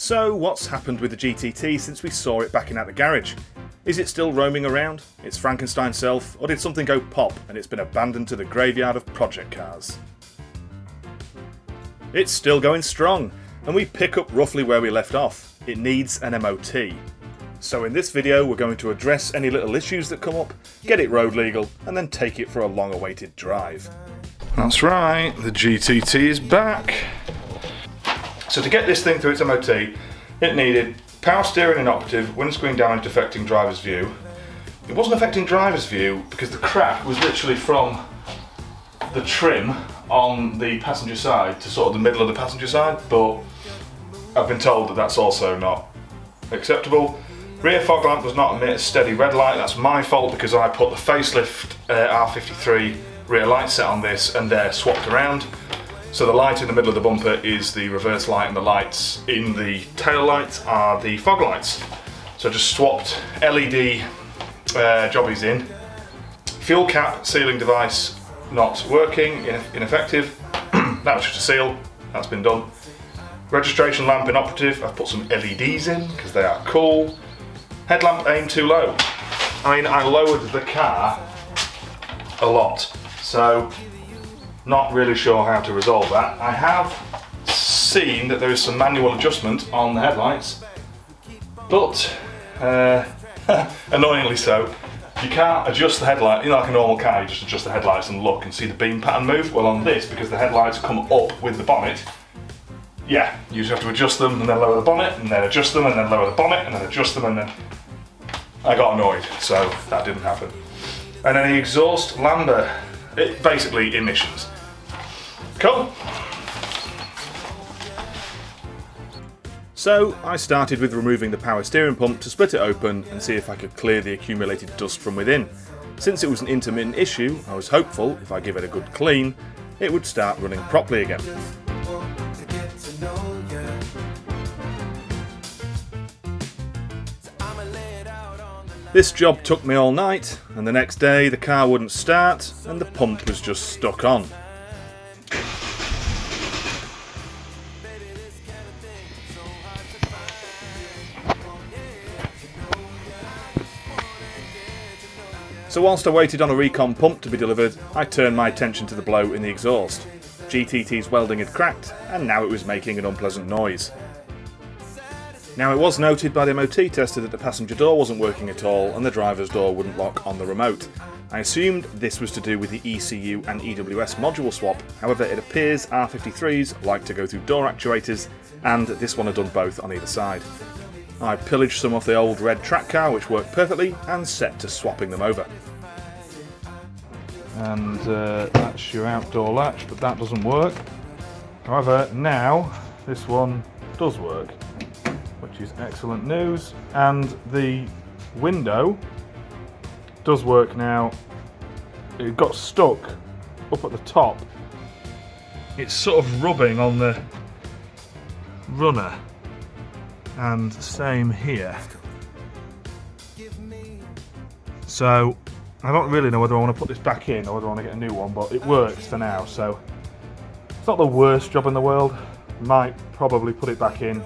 So what's happened with the GTT since we saw it backing out the garage? Is it still roaming around, its Frankenstein self, or did something go pop and it's been abandoned to the graveyard of project cars? It's still going strong, and we pick up roughly where we left off. It needs an MOT. So in this video we're going to address any little issues that come up, get it road legal, and then take it for a long awaited drive. That's right, the GTT is back. So to get this thing through its MOT, it needed power steering inoperative, windscreen damage affecting driver's view. It wasn't affecting driver's view because the crack was literally from the trim on the passenger side to sort of the middle of the passenger side, but I've been told that that's also not acceptable. Rear fog lamp does not emit a steady red light. That's my fault because I put the facelift R53 rear light set on this and they're swapped around. So the light in the middle of the bumper is the reverse light and the lights in the tail lights are the fog lights. So I just swapped LED jobbies in. Fuel cap sealing device not working, ineffective. That was just a seal, that's been done. Registration lamp inoperative, I've put some LEDs in because they are cool. Headlamp aim too low. I mean, I lowered the car a lot, so not really sure how to resolve that. I have seen that there is some manual adjustment on the headlights, but annoyingly so, you can't adjust the headlight, you know, like a normal car, you just adjust the headlights and look and see the beam pattern move. Well, on this, because the headlights come up with the bonnet, yeah, you just have to adjust them and then lower the bonnet and then adjust them and then lower the bonnet and then adjust them, and then I got annoyed, so that didn't happen. And then the exhaust lambda, basically emissions. Cool. So I started with removing the power steering pump to split it open and see if I could clear the accumulated dust from within. Since it was an intermittent issue, I was hopeful if I give it a good clean, it would start running properly again. This job took me all night, and the next day the car wouldn't start and the pump was just stuck on. So whilst I waited on a recon pump to be delivered, I turned my attention to the blow in the exhaust. GTT's welding had cracked, and now it was making an unpleasant noise. Now, it was noted by the MOT tester that the passenger door wasn't working at all and the driver's door wouldn't lock on the remote. I assumed this was to do with the ECU and EWS module swap, however it appears R53s like to go through door actuators, and this one had done both on either side. I pillaged some off the old red track car which worked perfectly and set to swapping them over. And that's your outdoor latch, but that doesn't work. However, now this one does work, which is excellent news, and the window does work now. It got stuck up at the top. It's sort of rubbing on the runner, and same here. So I don't really know whether I want to put this back in or whether I want to get a new one, but it works for now, so it's not the worst job in the world. Might probably put it back in.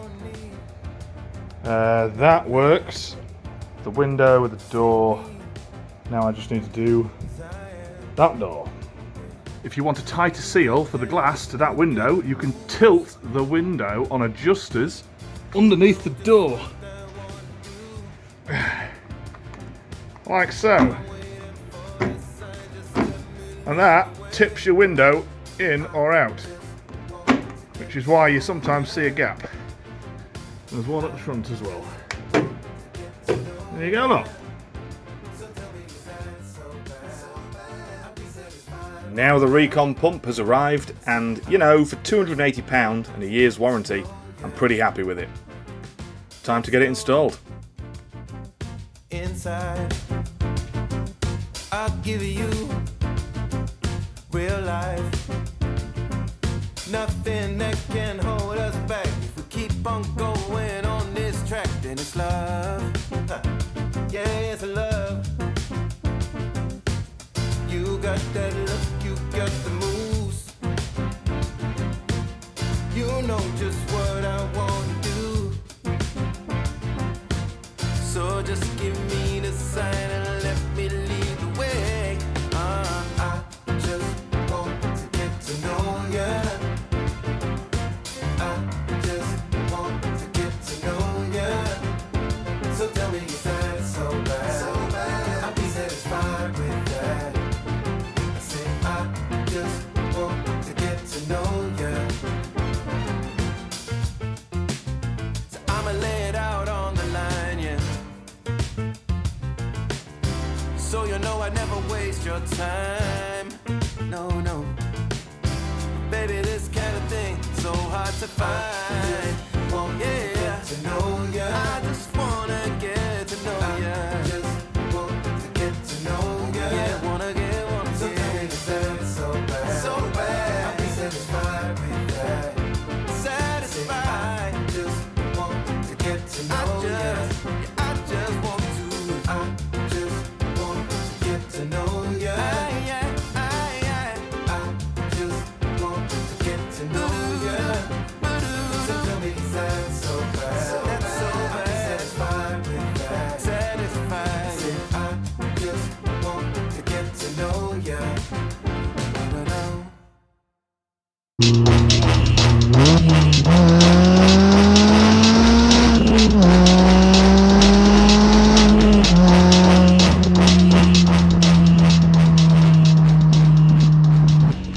That works. The window with the door. Now I just need to do that door. If you want a tighter seal for the glass to that window, you can tilt the window on adjusters underneath the door. Like so. And that tips your window in or out, which is why you sometimes see a gap. There's one at the front as well. There you go, look. Now the recon pump has arrived, and you know, for £280 and a year's warranty, I'm pretty happy with it. Time to get it installed. Inside, I'll give you real life. Nothing that can hold us back. If we keep on going on this track, then it's love. Yeah, it's love. You got that look, you got the moves. You know just what I want to do. your time. No, no. Baby, this kind of thing so hard to find. Oh yeah, get to know ya. I just wanna get to know ya. I just want to get to know ya. Yeah, wanna get. So tell me that it's so bad, so bad. I'll be satisfied with that. Satisfied. I just want to get to know ya. I just want to. I just want to get to know ya.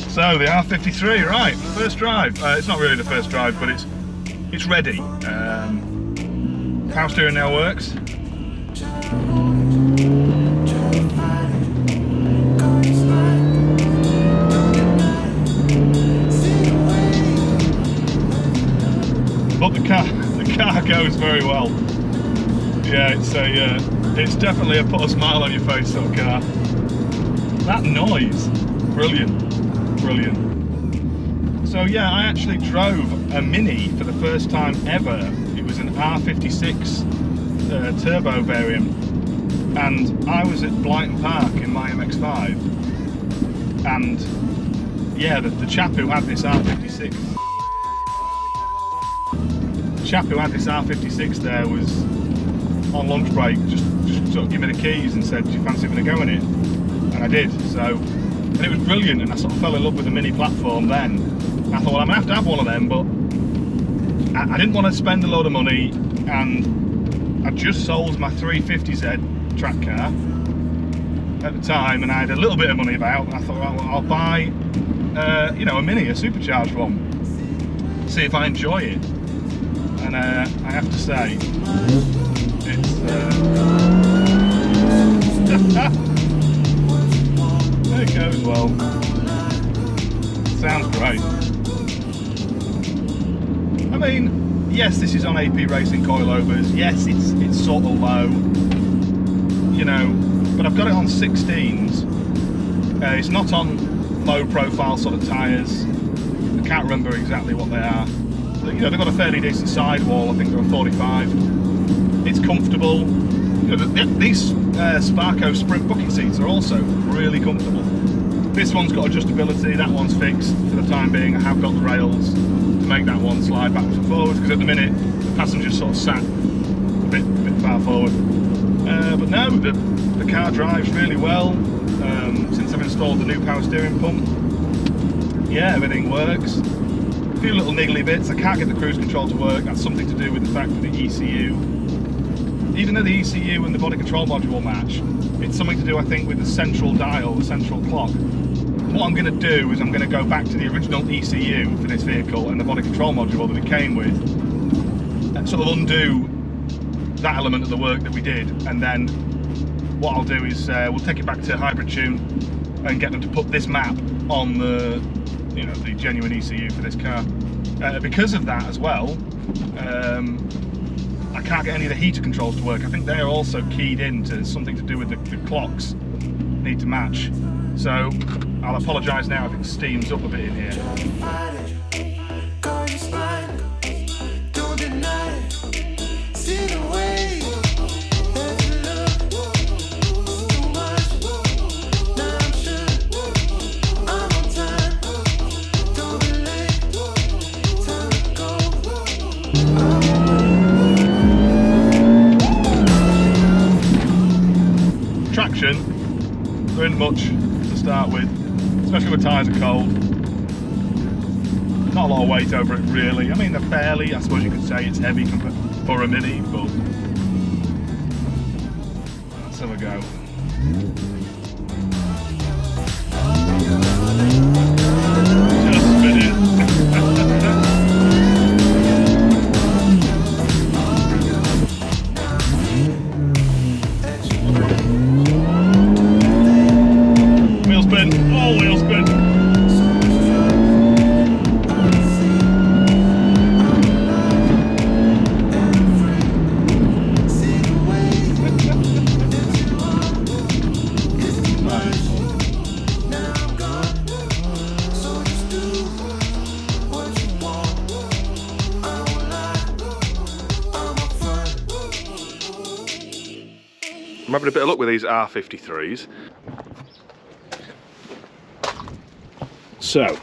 So the R53, right, first drive. It's not really the first drive, but it's ready. Power steering now works. But the car goes very well. Yeah, it's definitely a put a smile on your face sort of car. That noise, brilliant. So yeah, I actually drove a Mini for the first time ever. It was an R56 turbo variant, and I was at Blyton Park in my MX-5, and yeah, the chap who had this R56, there was on lunch break, just sort of give me the keys and said, do you fancy having a go in it? And I did. So. And it was brilliant, and I sort of fell in love with the Mini platform then. I thought, well, I'm going to have one of them, but I didn't want to spend a load of money, and I just sold my 350Z track car at the time, and I had a little bit of money about, and I thought, well, I'll buy, you know, a Mini, a supercharged one, see if I enjoy it. And I have to say, it's... It goes well. Sounds great. I mean, yes, this is on AP Racing coilovers. Yes, it's sort of low, you know, but I've got it on 16s. It's not on low profile sort of tyres. I can't remember exactly what they are. But, you know, they've got a fairly decent sidewall. I think they're a 45. It's comfortable. You know, these Sparco sprint bucket seats are also really comfortable. This one's got adjustability, that one's fixed for the time being. I have got the rails to make that one slide backwards and forwards, because at the minute the passenger's sort of sat a bit far forward. But no, the car drives really well since I've installed the new power steering pump. Yeah, everything works. A few little niggly bits. I can't get the cruise control to work. That's something to do with the fact that the ECU, even though the ECU and the body control module match, it's something to do, I think, with the central dial, the central clock. What I'm going to do is I'm going to go back to the original ECU for this vehicle and the body control module that it came with, and sort of undo that element of the work that we did, and then what I'll do is we'll take it back to Hybrid Tune and get them to put this map on the, you know, the genuine ECU for this car. Because of that as well, I can't get any of the heater controls to work. I think they're also keyed into something to do with the clocks need to match. So I'll apologise now if it steams up a bit in here. Traction, there isn't much to start with, especially when tyres are cold. Not a lot of weight over it really. I mean, they're fairly, I suppose you could say it's heavy for a Mini, but let's have a go. Just spin it. I'm having a bit of luck with these R53s. So,